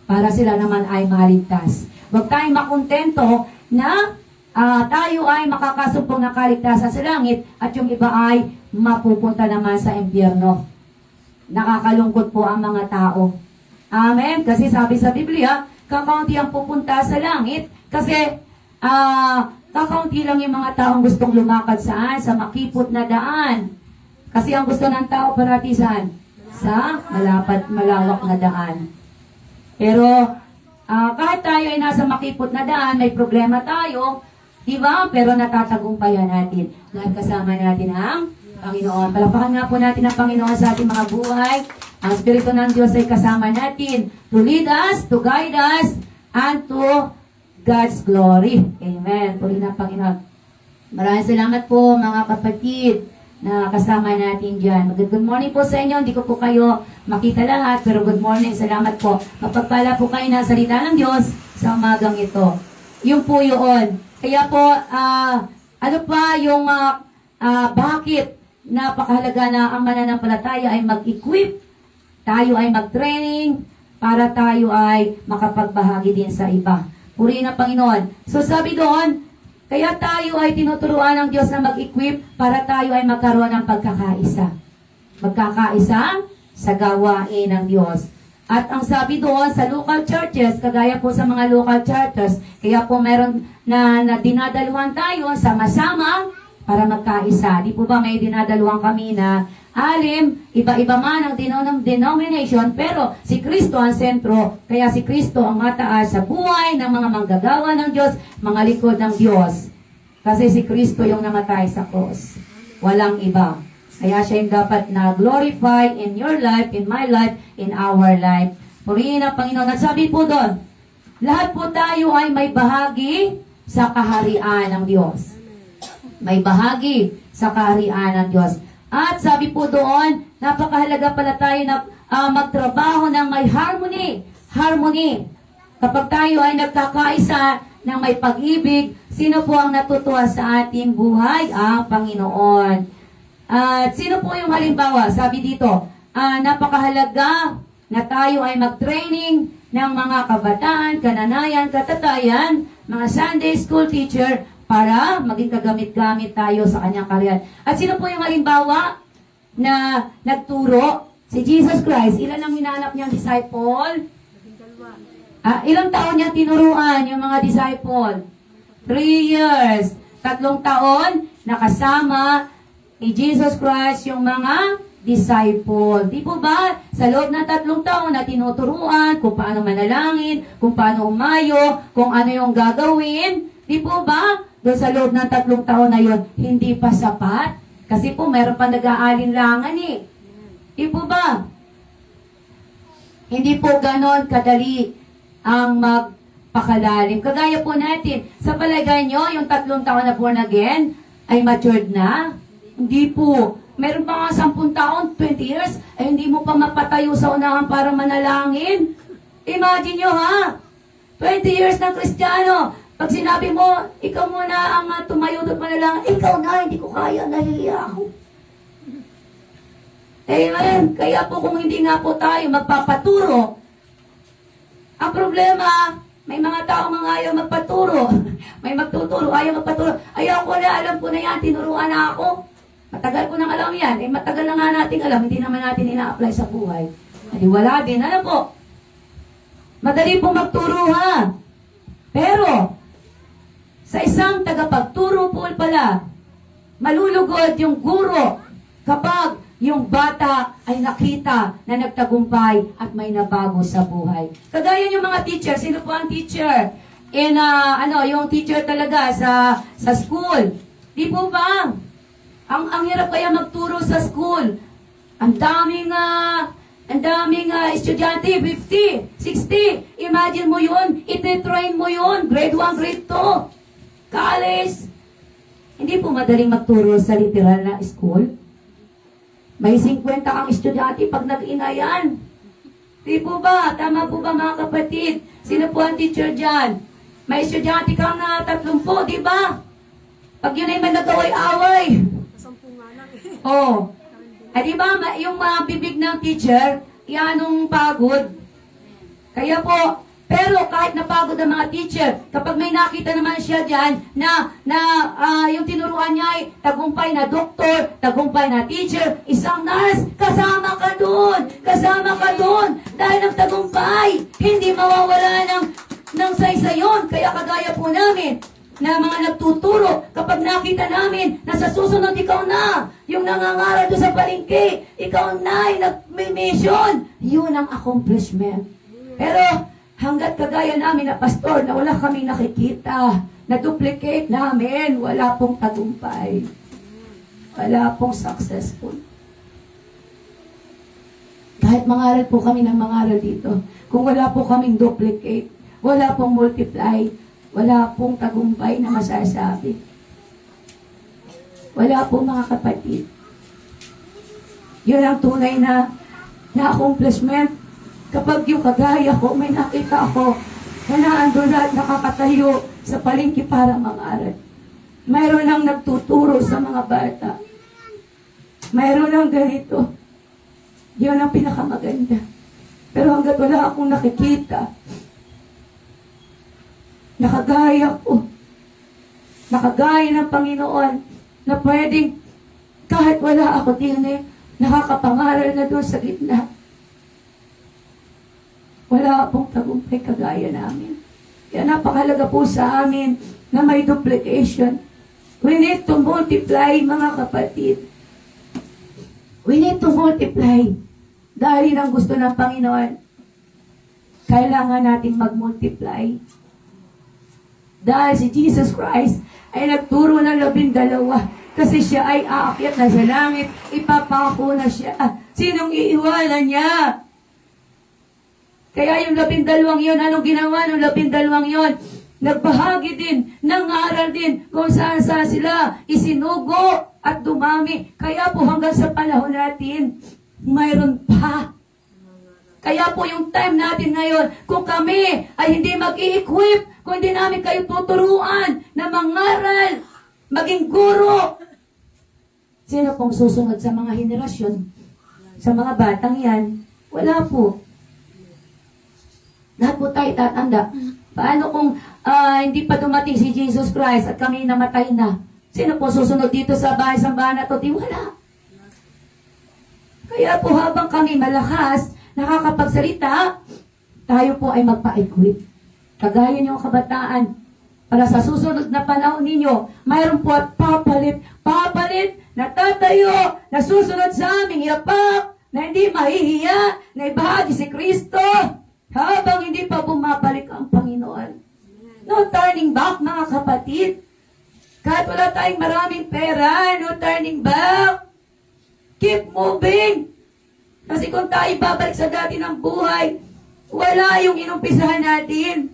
para sila naman ay maligtas. Huwag tayong makontento na tayo ay makakasumpong ng kaligtasan sa langit at yung iba ay mapupunta naman sa impyerno. Nakakalungkot po ang mga tao. Amen? Kasi sabi sa Biblia, kakaunti ang pupunta sa langit kasi kakaunti lang yung mga taong gustong lumakad saan? Sa makipot na daan. Kasi ang gusto ng tao parati saan? Sa malawak na daan. Pero kahit tayo ay nasa makipot na daan, may problema tayo, diba? Pero natatagumpayan natin. Dahil kasama natin ang Panginoon. Palakpakan nga po natin ang Panginoon sa ating mga buhay. Ang Espiritu ng Diyos ay kasama natin to lead us, to guide us, and to God's glory. Amen. Puri na Panginoon. Maraming salamat po mga kapatid na kasama natin dyan. Good morning po sa inyo. Hindi ko po kayo makita lahat, pero good morning. Salamat po. Mapagpala po kayo na salita ng Diyos sa umagang ito. Yun po yun. Kaya po, ano pa yung bakit napakahalaga na ang mananampalataya ay mag-equip, tayo ay mag-training, para tayo ay makapagbahagi din sa iba. Purihin ang Panginoon. So sabi doon, kaya tayo ay tinuturuan ng Diyos na mag-equip para tayo ay magkaroon ng pagkakaisa. Magkakaisa sa gawain ng Diyos. At ang sabi doon sa local churches, kagaya po sa mga local churches, kaya po meron na dinadaluhan tayo sama-samang para magkaisa. Di po ba may dinadaluhan kami na iba-iba man ang denomination, pero si Kristo ang sentro, kaya si Kristo ang mataas sa buhay ng mga manggagawa ng Diyos, mga likod ng Diyos. Kasi si Kristo yung namatay sa cross. Walang iba. Kaya siya yung dapat na glorify in your life, in my life, in our life. Purihin ang Panginoon. Nagsabi po doon, lahat po tayo ay may bahagi sa kaharian ng Diyos. May bahagi sa kaharian ng Diyos. At sabi po doon, napakahalaga pala tayo na magtrabaho ng may harmony. Harmony. Kapag tayo ay nagkakaisa ng may pag-ibig, sino po ang natutuwa sa ating buhay? Ang Panginoon. At sino po yung halimbawa? Sabi dito, napakahalaga na tayo ay mag-training ng mga kabataan, kananayan, katatayan, mga Sunday school teacher, para maging kagamit-gamit tayo sa kanyang karyan. At sino po yung halimbawa na nagturo? Si Jesus Christ. Ilan ang hinanap niyang disciple? Ilang taon niya tinuruan yung mga disciple? 3 years. 3 taon nakasama ni Jesus Christ yung mga disciple. Di po ba? Sa loob ng 3 taon na tinuturuan kung paano manalangin, kung paano umayo, kung ano yung gagawin. Di po ba? Doon sa loob ng 3 taon na yon, hindi pa sapat. Kasi po, mayroon pa nag-aalinlangan eh. Di po ba? Hindi po ganon kadali ang magpakalalim. Kagaya po natin, sa palagay nyo, yung 3 taon na born again, ay matured na? Hindi po. Meron pa nga 10 taon, 20 years, ay hindi mo pa mapatayo sa unahan para manalangin. Imagine nyo ha, 20 years ng Kristiyano, pag sinabi mo, ikaw muna ang tumayo doon manalangin, ikaw na, hindi ko kaya, nahihiya ako. Amen. Kaya po kung hindi nga po tayo magpapaturo, ang problema, may mga tao mga ayaw magpaturo. May magtuturo, ayaw magpaturo. Ayaw ko na, alam ko na yan, tinuruan na ako. Matagal ko nang alam yan. Matagal na nga natin alam, hindi naman natin ina-apply sa buhay. Hindi wala din. Ano po? Madali pong magturo ha. Pero, sa isang tagapagturo po pala, malulugod yung guro kapag yung bata ay nakita na nagtagumpay at may nabago sa buhay. Kagaya yung mga teacher, sino po ang teacher? Yung teacher talaga sa school. Di po ba? Ang hirap kaya magturo sa school. Ang daming estudyante, 50, 60. Imagine mo yun, ititrain mo yun, grade 1, grade 2. College. Hindi po madaling magturo sa literal na school. May 50 kang estudyante pag nag-inayan. Di po ba? Tama po ba mga kapatid? Sino po ang teacher dyan? May estudyante kang 30, di ba? Pag yun ay may nagaway-away. 10 nga lang Oh. Di ba? Yung mga bibig ng teacher, yanong pagod. Kaya po, pero kahit napagod ang mga teacher, kapag may nakita naman siya dyan na yung tinuruan niya ay tagumpay na doktor, tagumpay na teacher, isang nurse, kasama ka doon! Kasama ka doon! Dahil ng tagumpay, hindi mawawala ng saysayon. Kaya kagaya po namin, na mga nagtuturo, kapag nakita namin na sa susunod ikaw na, yung nangangaral doon sa palengke, ikaw na ay nag-mission, yun ang accomplishment. Pero, hanggat kagaya namin na pastor na wala kaming nakikita, na-duplicate namin, wala pong tagumpay. Wala pong successful. Kahit mangaral po kami ng mangaral dito, kung wala po kaming duplicate, wala pong multiply, wala pong tagumpay na masasabi. Wala pong mga kapatid. Yun ang tunay na accomplishment. Kapag yung kagaya ko, may nakita ako na naandun at nakakatayo sa palengke para mangaral. Mayroon nang nagtuturo sa mga bata. Mayroon nang ganito. Yun ang pinakamaganda. Pero hanggat wala akong nakikita, nakagaya ko, nakagaya ng Panginoon, na pwedeng kahit wala ako din nakakapangaral na doon sa gitna. Wala pong tagumpay kagaya namin. Kaya napakalaga po sa amin na may duplication. We need to multiply, mga kapatid. We need to multiply. Dahil ang gusto ng Panginoon, kailangan natin mag-multiply. Dahil si Jesus Christ ay nagturo ng 12 kasi siya ay aakyat na sa langit, ipapako na siya. Sinong iiwanan niya? Kaya yung 12 yun, anong ginawa ng 12 yun? Nagbahagi din, nangaral din kung saan sila isinugo at dumami. Kaya po hanggang sa panahon natin, mayroon pa. Kaya po yung time natin ngayon, kung kami ay hindi mag-i-equip, kung hindi namin kayo tuturuan na mangaral, maging guro, sino pong susunod sa mga henerasyon? Sa mga batang yan? Wala po. Lahat po tayo tatanda. Paano kung hindi pa dumating si Jesus Christ at kami namatay na? Sino po susunod dito sa bahay-sambahan na to? Di wala. Kaya po habang kami malakas, nakakapagsalita, tayo po ay magpa-equip. Kagaya niyong kabataan, para sa susunod na panahon ninyo, mayroon po at papalit, na tatayo, na susunod sa aming yapak, na hindi mahihiya, na ibahagi si Kristo, habang hindi pa bumabalik ang Panginoon. No turning back, mga kapatid. Kahit wala tayong maraming pera, no turning back. Keep moving. Kasi kung tayo babalik sa dati ng buhay, wala yung inumpisahan natin.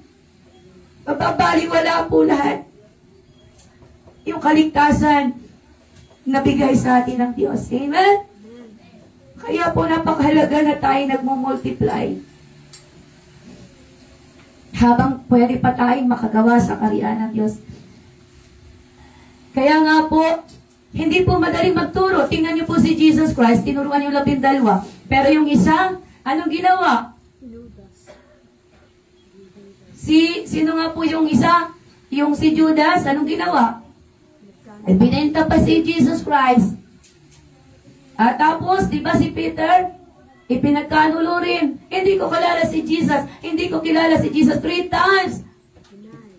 Wala po lahat. Yung kaligtasan na bigay sa atin ng Diyos. Amen? Kaya po napakahalaga na tayo nagmumultiply. Habang pwede pa tayong makagawa sa kaharian ng Diyos. Kaya nga po, hindi po madaling magturo. Tingnan niyo po si Jesus Christ, tinuruan yung 12. Pero yung isa, anong ginawa? Sino nga po yung isa? Yung si Judas, anong ginawa? Binenta pa si Jesus Christ. At tapos, di ba si Peter? Ipinagkanulo rin. Hindi ko kilala si Jesus. Hindi ko kilala si Jesus 3 times.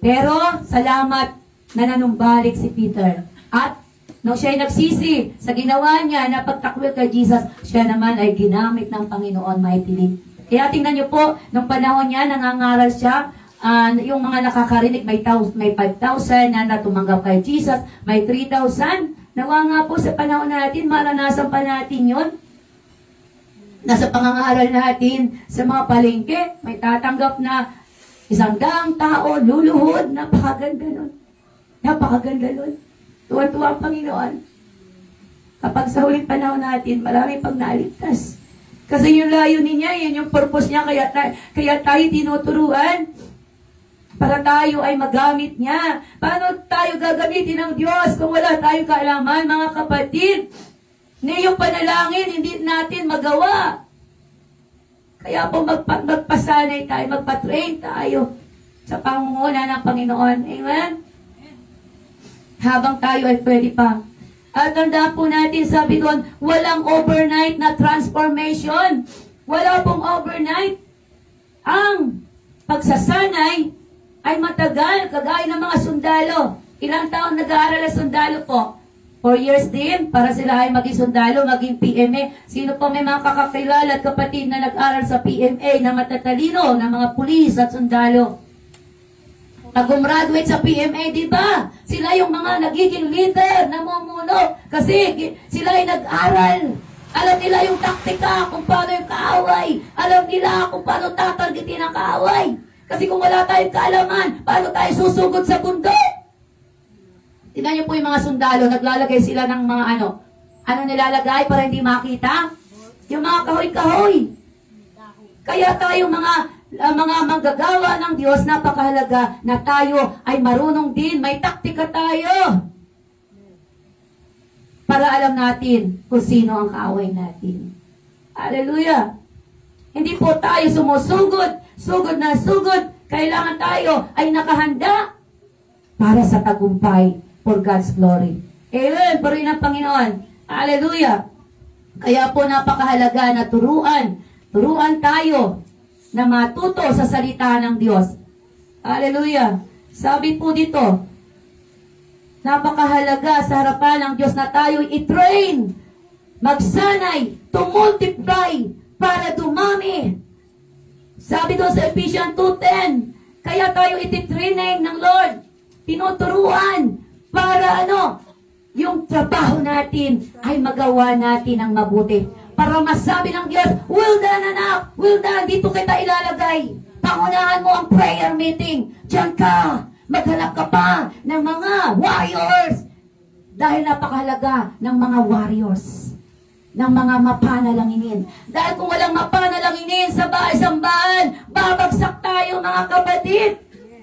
Pero, salamat na nanumbalik si Peter. At, nung siya ay nagsisi sa ginawa niya na pagtakwil kay Jesus, siya naman ay ginamit ng Panginoon mightily. Kaya tingnan niyo po, nung panahon niya, nangangaral siya, yung mga nakakarinig, may 5,000 na tumanggap kay Jesus, may 3,000. Nawa nga po sa panahon natin, maranasan pa natin yun. Nasa pangangaral natin sa mga palengke, may tatanggap na 100 tao, luluhod, napakaganda nun. Napakaganda nun. Tuwan-tuwa ang Panginoon. Kapag sa huling panahon natin, marami pang naligtas. Kasi yung layunin niya, yun yung purpose niya, kaya tayo tinuturuan. Para tayo ay magamit niya. Paano tayo gagamitin ng Diyos kung wala tayong kaalaman, mga kapatid? Ngayong panalangin, hindi natin magawa. Kaya po magpasanay tayo, magpatrain tayo sa pangunguna ng Panginoon. Amen? Habang tayo ay pwede pa. At tandaan po natin, sabi doon, walang overnight na transformation. Wala pong overnight. Ang pagsasanay ay matagal, kagaya ng mga sundalo. Ilang taon nag-aaral ang sundalo po? 4 years din, para sila ay maging sundalo, maging PMA. Sino po may mga kakakilala at kapatid na nag-aral sa PMA na matatalino, na mga pulis at sundalo? Nag-graduate sa PMA, di ba? Sila yung mga nagiging leader, namumuno. Kasi sila ay nag-aral. Alam nila yung taktika kung paano yung kaaway. Alam nila kung paano tatargetin ang kaaway. Kasi kung wala tayong kaalaman, paano tayo susugod sa bundok? Tignan niyo po yung mga sundalo, naglalagay sila ng mga ano nilalagay para hindi makita? Yung mga kahoy-kahoy. Kaya tayo mga manggagawa ng Diyos, napakahalaga na tayo ay marunong din, may taktika tayo. Para alam natin kung sino ang kaaway natin. Hallelujah! Hindi po tayo sumusugod, sugod na sugod. Kailangan tayo ay nakahanda para sa tagumpay. For God's glory. Amen. Purihin ang Panginoon. Hallelujah. Kaya po napakahalaga na turuan tayo na matuto sa salita ng Diyos. Hallelujah. Sabi po dito, napakahalaga sa harapan ng Diyos na tayo i-train, magsanay, to multiply, para dumami. Sabi doon sa Ephesians 2:10, kaya tayo ititraining ng Lord, tinuturuan, para yung trabaho natin ay magawa natin ng mabuti. Para masabi ng Diyos, well done anak, well done, dito kita ilalagay. Pangunahan mo ang prayer meeting. Diyan ka, maghanap ka pa ng mga warriors. Dahil napakahalaga ng mga warriors, ng mga mapanalanginin. Dahil kung walang mapanalanginin sa bahay-sambahan, babagsak tayo mga kapatid.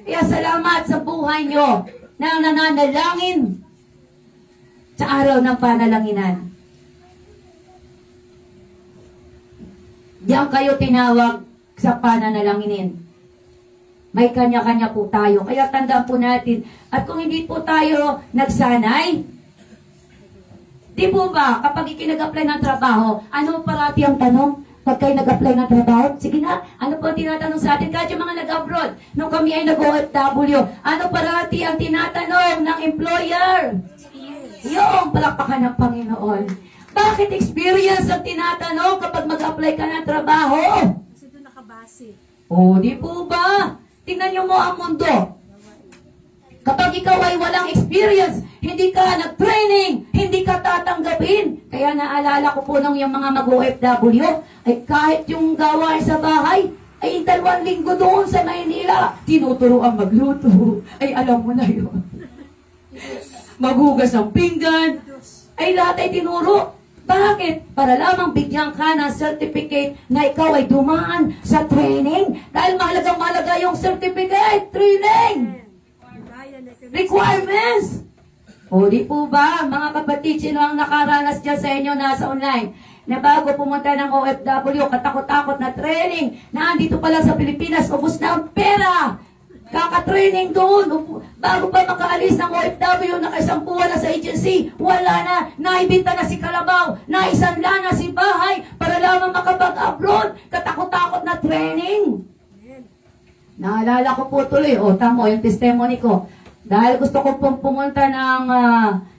Kaya salamat sa buhay nyo na nananalangin sa araw ng panalanginan. Diyan kayo tinawag sa pananalanginin. May kanya-kanya po tayo. Kaya tandaan po natin. At kung hindi po tayo nagsanay, di po ba, kapag ikinag-apply ng trabaho, ano parati ang tanong? Pag kayo nag-apply ng trabaho, sige na, ano po ang tinatanong sa atin? Kahit yung mga nag-abroad, nung kami ay nag-OFW, ano parati ang tinatanong ng employer? Yung palakpakan ng Panginoon. Bakit experience ang tinatanong kapag mag-apply ka ng trabaho? Kasi doon nakabase. O, di po ba? Tingnan nyo mo ang mundo. Kapag ikaw ay walang experience, hindi ka nag-training, hindi ka tatanggapin. Kaya naalala ko po nung yung mga mag-OFW, ay kahit yung gawain sa bahay, ay 2 linggo doon sa Maynila, tinuturoan magluto. Ay alam mo na yun. Maghugas ng pinggan, ay lahat ay tinuro. Bakit? Para lamang bigyan ka ng certificate na ikaw ay dumaan sa training. Dahil mahalagang-mahalaga yung certificate, training. Requirements. O di po ba, mga kapatid, sino ang nakaranas dyan sa inyo nasa online? Na bago pumunta ng OFW, katakot-takot na training, na andito pala sa Pilipinas, ubos na ang pera. Kaka-training doon. Bago pa makaalis ng OFW, nakasampuan na sa agency, wala na, naibinta na si Kalabaw, naisanla na si Bahay, para lamang makapag-abroad, katakot-takot na training. Naalala ko po tuloy, tamo yung testimony ko. Dahil gusto ko pong pumunta ng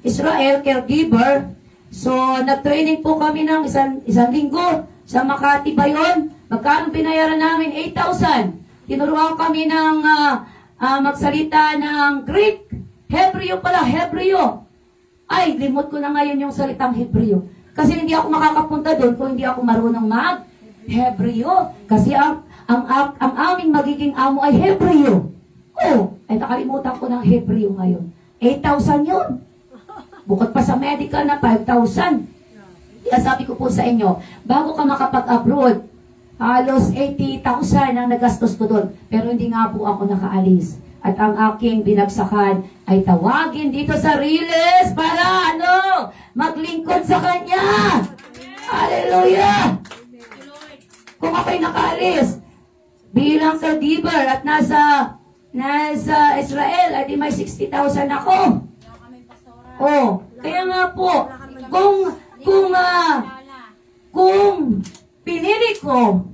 Israel, caregiver, so nag-training po kami ng isang linggo sa Makati ba yun? Magkano binayaran namin? 8,000. Tinuruan kami ng magsalita ng Greek. Hebreo pala, Hebreo. Ay, limot ko na ngayon yung salitang Hebreo. Kasi hindi ako makakapunta doon kung hindi ako marunong mag-Hebreo. Kasi ang aming magiging amo ay Hebreo. Ay nakalimutan ko ng Hebreo ngayon. 8,000 yun. Bukod pa sa medical na 5,000. Kaya sabi ko po sa inyo, bago ka makapag-abroad, halos 80,000 ang nagastos ko doon. Pero hindi nga po ako nakaalis. At ang aking binagsakan ay tawagin dito sa Riles para maglingkod sa Kanya. Hallelujah! Kung ako'y nakaalis bilang caregiver at nasa Israel, ay di may 60,000 ako. Kaya nga po, kung pinili ko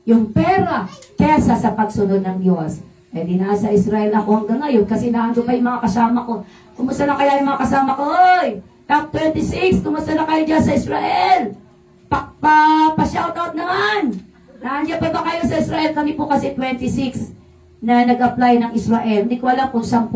yung pera kesa sa pagsunod ng Diyos, di nasa Israel ako hanggang ngayon kasi naando pa yung mga kasama ko. Kumusta na kaya yung mga kasama ko? Hoy! Top 26, kumusta na kayo dyan sa Israel? Pa-shoutout naman! Nandiyan pa ba kayo sa Israel? Kami po kasi 26 na nag-apply ng Israel. Hindi ko alam kung 10